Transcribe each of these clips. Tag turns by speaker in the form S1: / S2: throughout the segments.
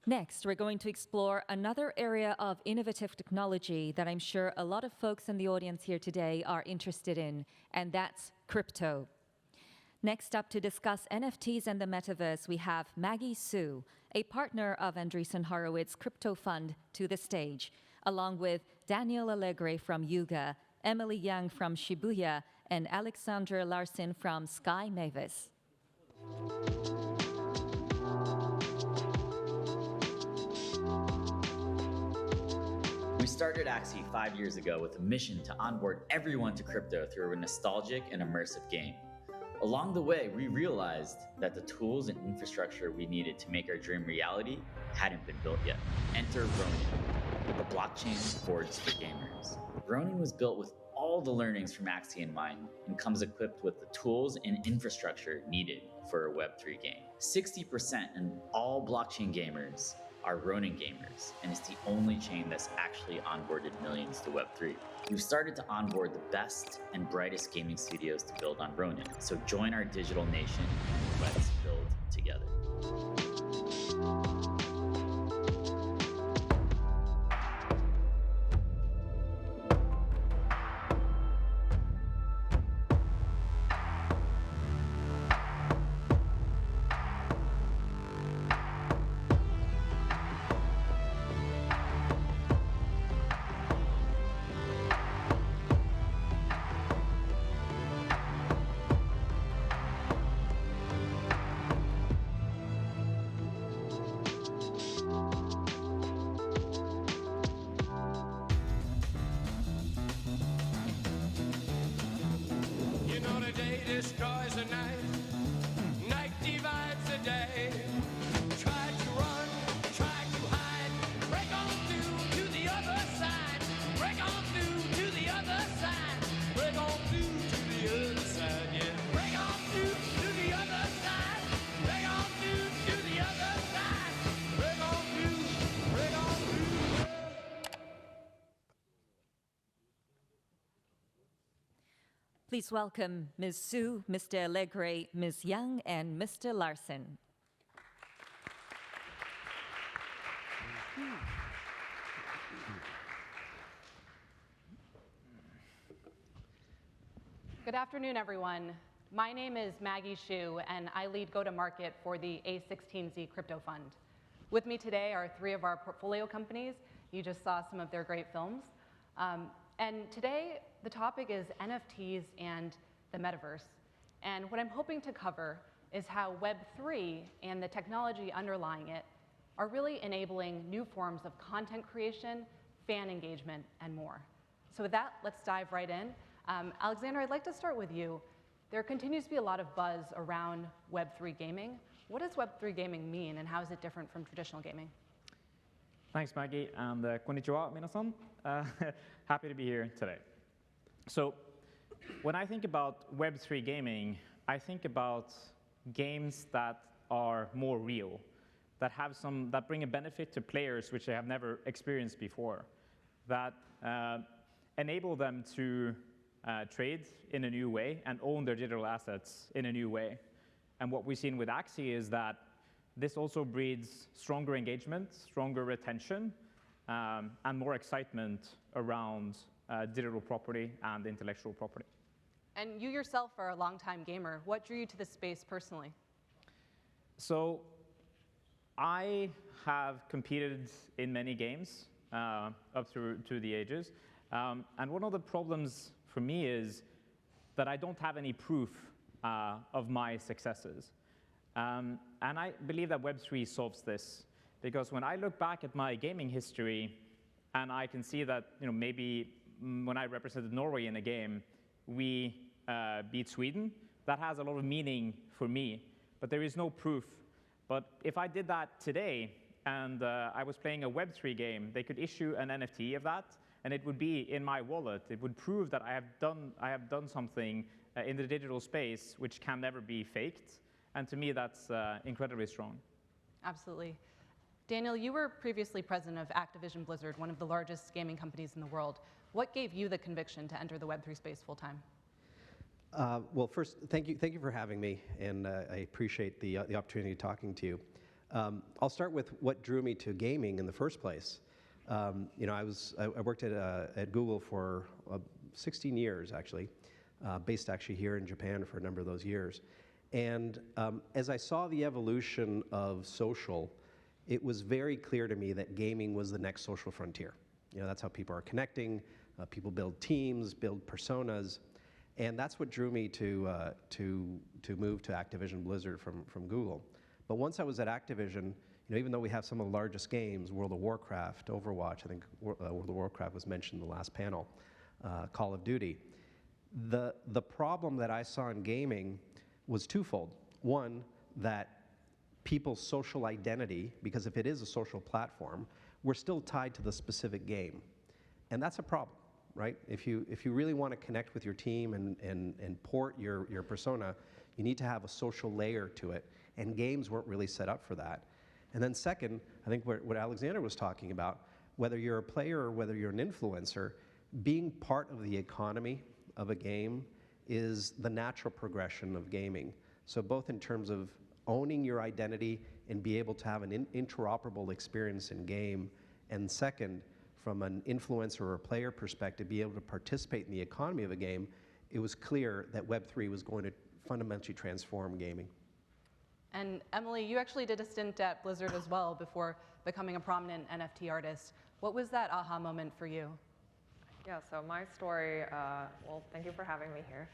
S1: Next, we're going to explore another area of innovative technology that I'm sure a lot of folks in the audience here today are interested in, and that's crypto. Next up to discuss NFTs and the Metaverse, we have Maggie Su, a partner of Andreessen Horowitz crypto fund, to the stage, along with Daniel Alegre from Yuga, Emily Yang from Shibuya, and Aleksander Larsen from Sky Mavis.
S2: We started Axie 5 years ago with a mission to onboard everyone to crypto through a nostalgic and immersive game. Along the way, we realized that the tools and infrastructure we needed to make our dream reality hadn't been built yet. Enter Ronin, the blockchain forged for gamers. Ronin was built with all the learnings from Axie in mind and comes equipped with the tools and infrastructure needed for a Web3 game. 60% in all blockchain gamers are Ronin gamers, and it's the only chain that's actually onboarded millions to Web3. We've started to onboard the best and brightest gaming studios to build on Ronin, so join our digital nation and let's build together.
S3: Destroys a night, night divides a day. Try to run, try to hide, break on through to the other side, break on through to the other side, break on through to the other side, yeah. Break on through to the other side, break on through to the other side, break on through, break on through.
S1: Please welcome Ms. Su, Mr. Alegre, Ms. Yang, and Mr. Larsen.
S4: Good afternoon, everyone. My name is Maggie Shu, and I lead go-to-market for the A16Z Crypto Fund. With me today are 3 of our portfolio companies. You just saw some of their great films. And today, the topic is NFTs and the Metaverse. And what I'm hoping to cover is how Web3 and the technology underlying it are really enabling new forms of content creation, fan engagement, and more. So with that, let's dive right in. Aleksander, I'd like to start with you. There continues to be a lot of buzz around Web3 gaming. What does Web3 gaming mean, and how is it different from traditional gaming?
S5: Thanks, Maggie, and konnichiwa, minasan. Happy to be here today. So, when I think about Web3 gaming, I think about games that are more real, that bring a benefit to players which they have never experienced before, that enable them to trade in a new way and own their digital assets in a new way. And what we've seen with Axie is that this also breeds stronger engagement, stronger retention, and more excitement around digital property and intellectual property.
S4: And you yourself are a longtime gamer. What drew you to this space personally?
S5: So I have competed in many games up through the ages. And one of the problems for me is that I don't have any proof of my successes. And I believe that Web3 solves this, because when I look back at my gaming history, and I can see that maybe when I represented Norway in a game, we beat Sweden, that has a lot of meaning for me, but there is no proof. But if I did that today, and I was playing a Web3 game, they could issue an NFT of that, and it would be in my wallet. It would prove that I have done something in the digital space which can never be faked. And to me, that's incredibly strong.
S4: Absolutely. Daniel, you were previously president of Activision Blizzard, one of the largest gaming companies in the world. What gave you the conviction to enter the Web3 space full time?
S6: Well, first, thank you for having me, and I appreciate the opportunity of talking to you. I'll start with what drew me to gaming in the first place. You know, I worked at Google for 16 years, actually, based actually here in Japan for a number of those years. And as I saw the evolution of social, it was very clear to me that gaming was the next social frontier. You know, that's how people are connecting. People build teams, build personas, and that's what drew me to move to Activision Blizzard from Google. But once I was at Activision, you know, even though we have some of the largest games, World of Warcraft, Overwatch, I think World of Warcraft was mentioned in the last panel, Call of Duty, the problem that I saw in gaming was twofold. One, that people's social identity, because if it is a social platform, we're still tied to the specific game. And that's a problem, right? If you really want to connect with your team and port your persona, you need to have a social layer to it. And games weren't really set up for that. And then second, I think what Aleksander was talking about, whether you're a player or whether you're an influencer, being part of the economy of a game is the natural progression of gaming. So both in terms of owning your identity and be able to have an interoperable experience in game, and second, from an influencer or a player perspective, be able to participate in the economy of a game, it was clear that Web3 was going to fundamentally transform gaming.
S4: And Emily, you actually did a stint at Blizzard as well before becoming a prominent NFT artist. What was that aha moment for you?
S7: Yeah, so my story, well, thank you for having me here.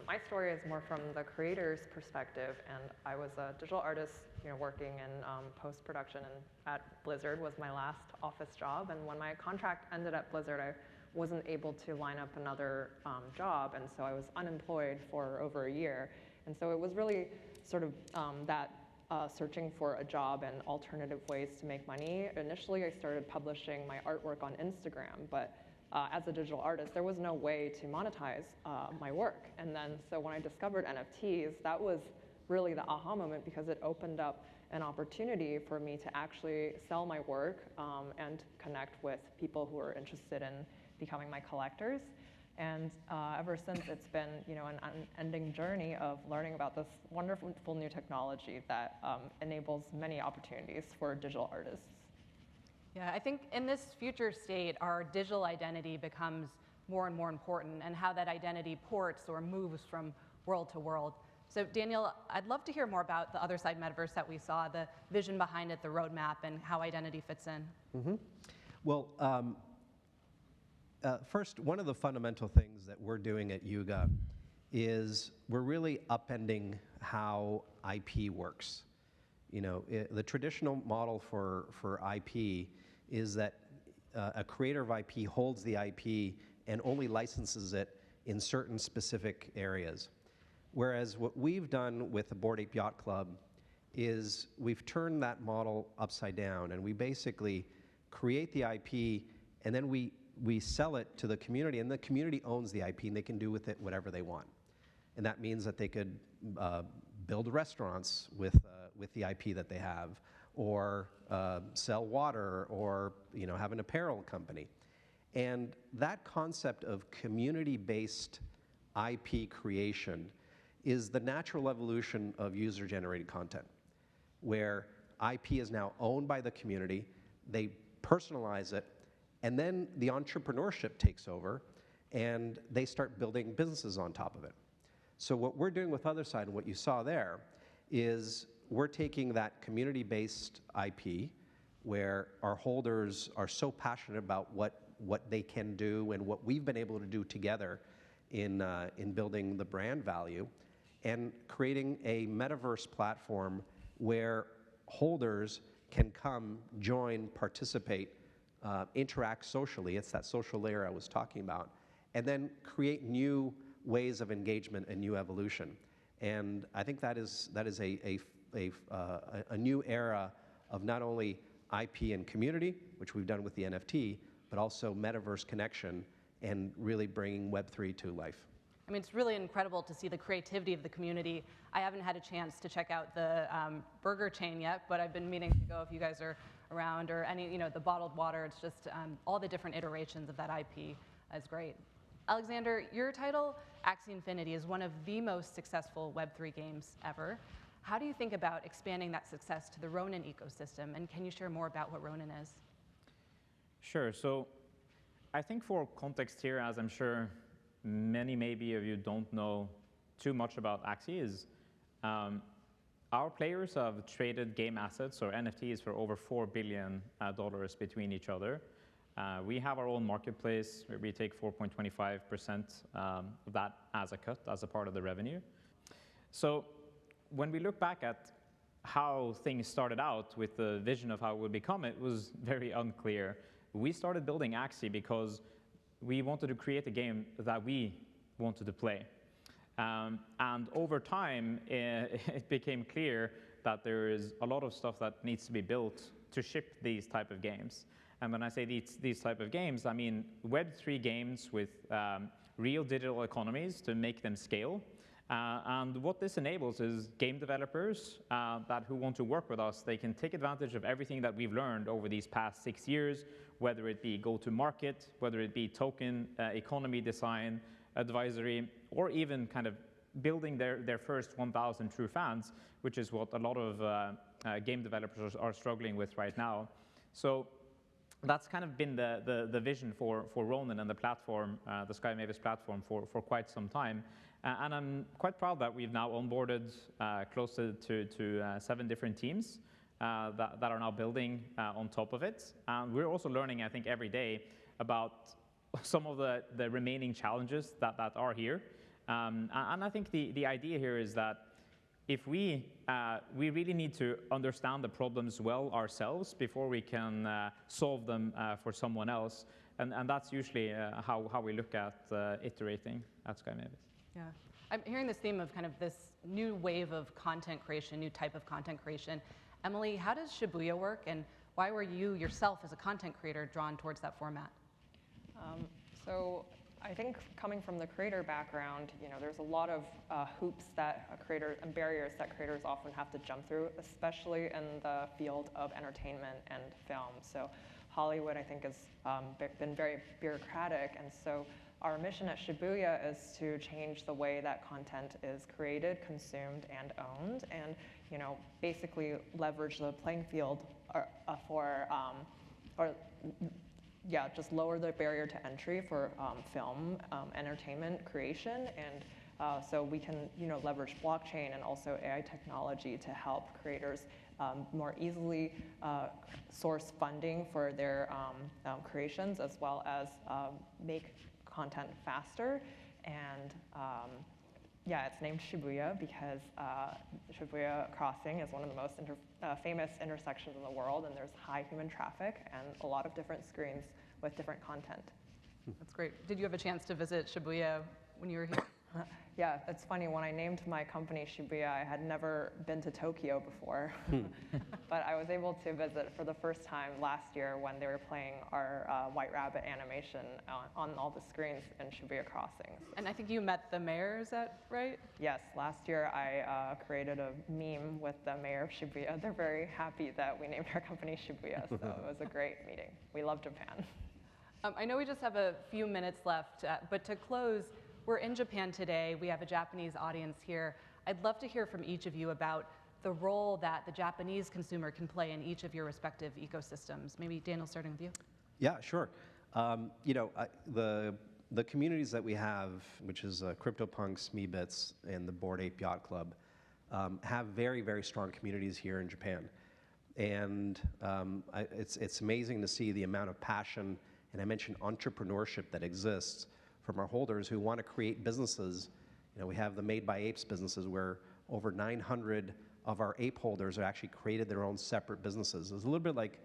S7: My story is more from the creator's perspective, and I was a digital artist, you know, working in post-production, and at Blizzard was my last office job. And when my contract ended at Blizzard, I wasn't able to line up another job, and so I was unemployed for over a year. And so it was really sort of searching for a job and alternative ways to make money. Initially, I started publishing my artwork on Instagram, but as a digital artist, there was no way to monetize my work. And then, so when I discovered NFTs, that was really the aha moment, because it opened up an opportunity for me to actually sell my work and connect with people who are interested in becoming my collectors. And ever since, it's been, you know, an unending journey of learning about this wonderful new technology that enables many opportunities for digital artists.
S4: Yeah, I think in this future state, our digital identity becomes more and more important, and how that identity ports or moves from world to world. So Daniel, I'd love to hear more about the other side metaverse that we saw, the vision behind it, the roadmap, and how identity fits in.
S6: Mm-hmm. Well, first, one of the fundamental things that we're doing at Yuga is we're really upending how IP works. You know, the traditional model for IP is that a creator of IP holds the IP and only licenses it in certain specific areas. Whereas what we've done with the Bored Ape Yacht Club is we've turned that model upside down, and we basically create the IP, and then we sell it to the community, and the community owns the IP, and they can do with it whatever they want. And that means that they could build restaurants with the IP that they have, or sell water, or, you know, have an apparel company. And that concept of community-based IP creation is the natural evolution of user-generated content, where IP is now owned by the community, they personalize it, and then the entrepreneurship takes over, and they start building businesses on top of it. So what we're doing with Other Side, and what you saw there, is we're taking that community-based IP, where our holders are so passionate about what they can do and what we've been able to do together in building the brand value, and creating a metaverse platform where holders can come, join, participate, interact socially. It's that social layer I was talking about, and then create new ways of engagement and new evolution. And I think that is a new era of not only IP and community, which we've done with the NFT, but also metaverse connection and really bringing Web3 to life.
S4: I mean, it's really incredible to see the creativity of the community. I haven't had a chance to check out the burger chain yet, but I've been meaning to go if you guys are around, or any, you know, the bottled water. It's just all the different iterations of that IP is great. Aleksander, your title, Axie Infinity, is one of the most successful Web3 games ever. How do you think about expanding that success to the Ronin ecosystem? And can you share more about what Ronin is?
S5: Sure. So I think for context here, as I'm sure many maybe of you don't know too much about Axie, is our players have traded game assets or NFTs for over $4 billion between each other. We have our own marketplace where we take 4.25% of that as a cut, as a part of the revenue. So when we look back at how things started out with the vision of how it would become, it was very unclear. We started building Axie because we wanted to create a game that we wanted to play. And over time, it became clear that there is a lot of stuff that needs to be built to ship these type of games. And when I say these type of games, I mean Web3 games with real digital economies to make them scale. And what this enables is game developers who want to work with us, they can take advantage of everything that we've learned over these past 6 years, whether it be go-to-market, whether it be token economy design, advisory, or even kind of building their first 1,000 true fans, which is what a lot of game developers are struggling with right now. So that's kind of been the vision for Ronin and the platform, the Sky Mavis platform, for quite some time. And I'm quite proud that we've now onboarded close to 7 different teams that are now building on top of it. And we're also learning, I think, every day about some of the remaining challenges that are here. And I think the idea here is that if we really need to understand the problems well ourselves before we can solve them for someone else. And that's usually how we look at iterating at Sky Mavis.
S4: Yeah, I'm hearing this theme of kind of this new wave of content creation, new type of content creation. Emily, how does Shibuya work, and why were you yourself as a content creator drawn towards that format?
S7: So I think coming from the creator background, there's a lot of hoops that a creator and barriers that creators often have to jump through, especially in the field of entertainment and film. So Hollywood, I think, has been very bureaucratic, and so our mission at Shibuya is to change the way that content is created, consumed, and owned, and basically leverage the playing field just lower the barrier to entry for film entertainment creation, and so we can leverage blockchain and also AI technology to help creators more easily source funding for their creations, as well as make content faster. And it's named Shibuya because Shibuya Crossing is one of the most famous intersections in the world, and there's high human traffic and a lot of different screens with different content.
S4: That's great. Did you have a chance to visit Shibuya when you were here?
S7: Yeah, it's funny, when I named my company Shibuya, I had never been to Tokyo before, but I was able to visit for the first time last year when they were playing our White Rabbit animation on all the screens in Shibuya Crossings.
S4: And I think you met the mayor, is that right?
S7: Yes, last year I created a meme with the mayor of Shibuya. They're very happy that we named our company Shibuya, so it was a great meeting. We love Japan.
S4: I know we just have a few minutes left, but to close, we're in Japan today. We have a Japanese audience here. I'd love to hear from each of you about the role that the Japanese consumer can play in each of your respective ecosystems. Maybe Daniel, starting with you.
S6: Yeah, sure. The communities that we have, which is CryptoPunks, MeBits, and the Bored Ape Yacht Club, have very, very strong communities here in Japan. And it's amazing to see the amount of passion, and I mentioned entrepreneurship, that exists from our holders who want to create businesses. We have the Made by Apes businesses where over 900 of our ape holders have actually created their own separate businesses. It's a little bit like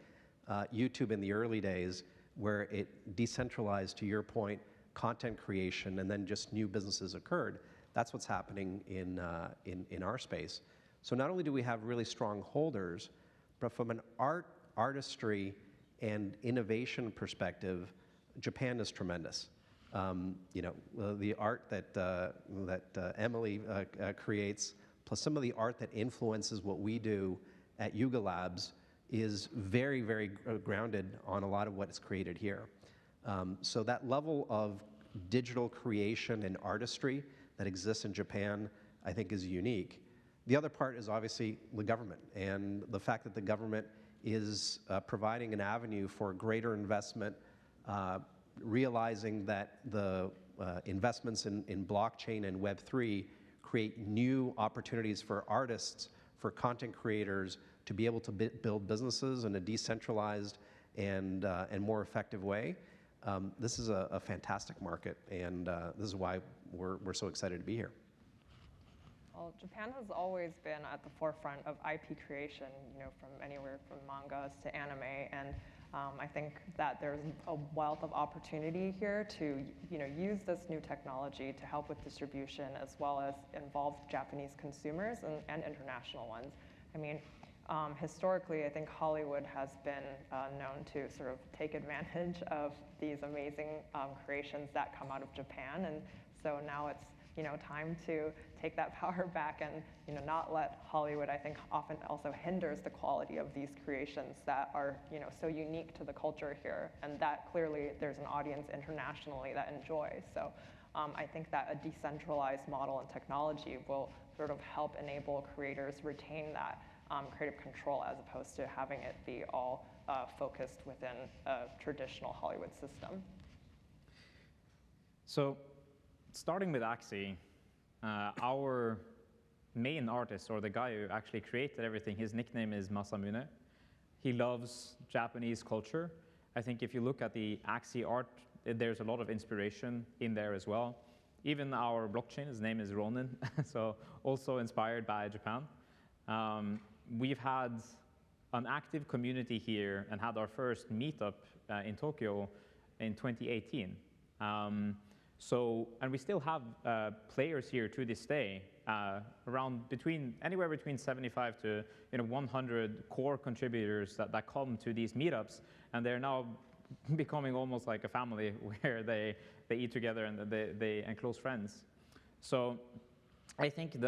S6: YouTube in the early days, where it decentralized, to your point, content creation, and then just new businesses occurred. That's what's happening in our space. So not only do we have really strong holders, but from an artistry and innovation perspective, Japan is tremendous. The art that Emily creates, plus some of the art that influences what we do at Yuga Labs, is very, very grounded on a lot of what is created here. So that level of digital creation and artistry that exists in Japan, I think, is unique. The other part is obviously the government, and the fact that the government is providing an avenue for greater investment, realizing that the investments in blockchain and Web3 create new opportunities for artists, for content creators to be able to build businesses in a decentralized and more effective way. This is a fantastic market, and this is why we're so excited to be here.
S7: Well, Japan has always been at the forefront of IP creation, from anywhere from mangas to anime, and I think that there's a wealth of opportunity here to, use this new technology to help with distribution as well as involve Japanese consumers and international ones. I mean, historically, I think Hollywood has been known to sort of take advantage of these amazing creations that come out of Japan, and so now it's time to take that power back and not let Hollywood, I think, often also hinders the quality of these creations that are so unique to the culture here, and that clearly there's an audience internationally that enjoys. So I think that a decentralized model and technology will sort of help enable creators retain that creative control as opposed to having it be all focused within a traditional Hollywood system.
S5: So, starting with Axie, our main artist, or the guy who actually created everything, his nickname is Masamune. He loves Japanese culture. I think if you look at the Axie art, there's a lot of inspiration in there as well. Even our blockchain, his name is Ronin, so also inspired by Japan. We've had an active community here and had our first meetup in Tokyo in 2018. And we still have players here to this day, anywhere between 75 to 100 core contributors that come to these meetups, and they're now becoming almost like a family where they eat together and and close friends. So I think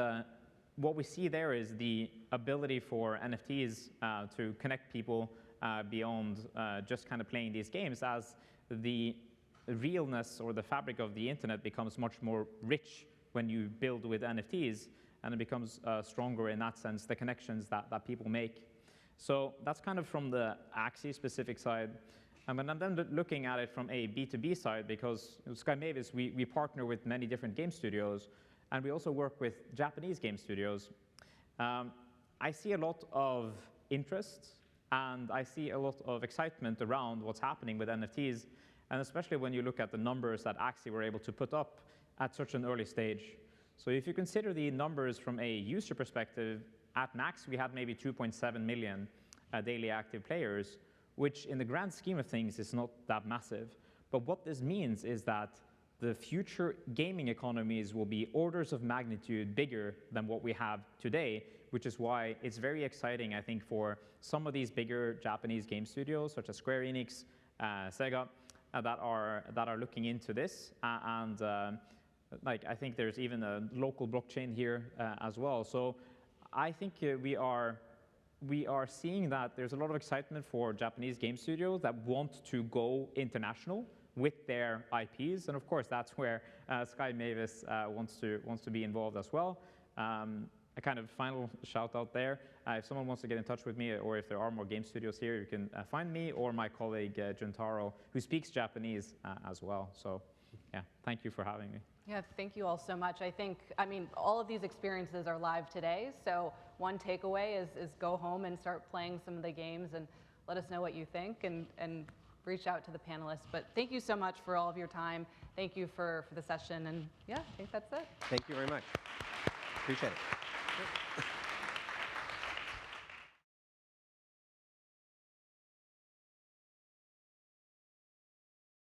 S5: what we see there is the ability for NFTs to connect people beyond just kind of playing these games, as the realness or the fabric of the internet becomes much more rich when you build with NFTs, and it becomes stronger in that sense, the connections that people make. So that's kind of from the Axie specific side. And when I'm then looking at it from a B2B side, because Sky Mavis, we partner with many different game studios, and we also work with Japanese game studios. I see a lot of interest, and I see a lot of excitement around what's happening with NFTs, and especially when you look at the numbers that Axie were able to put up at such an early stage. So if you consider the numbers from a user perspective, at max we had maybe 2.7 million daily active players, which in the grand scheme of things is not that massive. But what this means is that the future gaming economies will be orders of magnitude bigger than what we have today, which is why it's very exciting, I think, for some of these bigger Japanese game studios, such as Square Enix, Sega, that are looking into this. I think there's even a local blockchain here as well. So I think we are seeing that there's a lot of excitement for Japanese game studios that want to go international with their IPs, and of course that's where Sky Mavis wants to be involved as well. A kind of final shout out there. If someone wants to get in touch with me, or if there are more game studios here, you can find me or my colleague Juntaro, who speaks Japanese as well. So yeah, thank you for having me.
S4: Yeah, thank you all so much. I mean, all of these experiences are live today, so one takeaway is go home and start playing some of the games and let us know what you think, and reach out to the panelists. But thank you so much for all of your time. Thank you for the session, and yeah, I think that's it.
S6: Thank you very much. Appreciate it.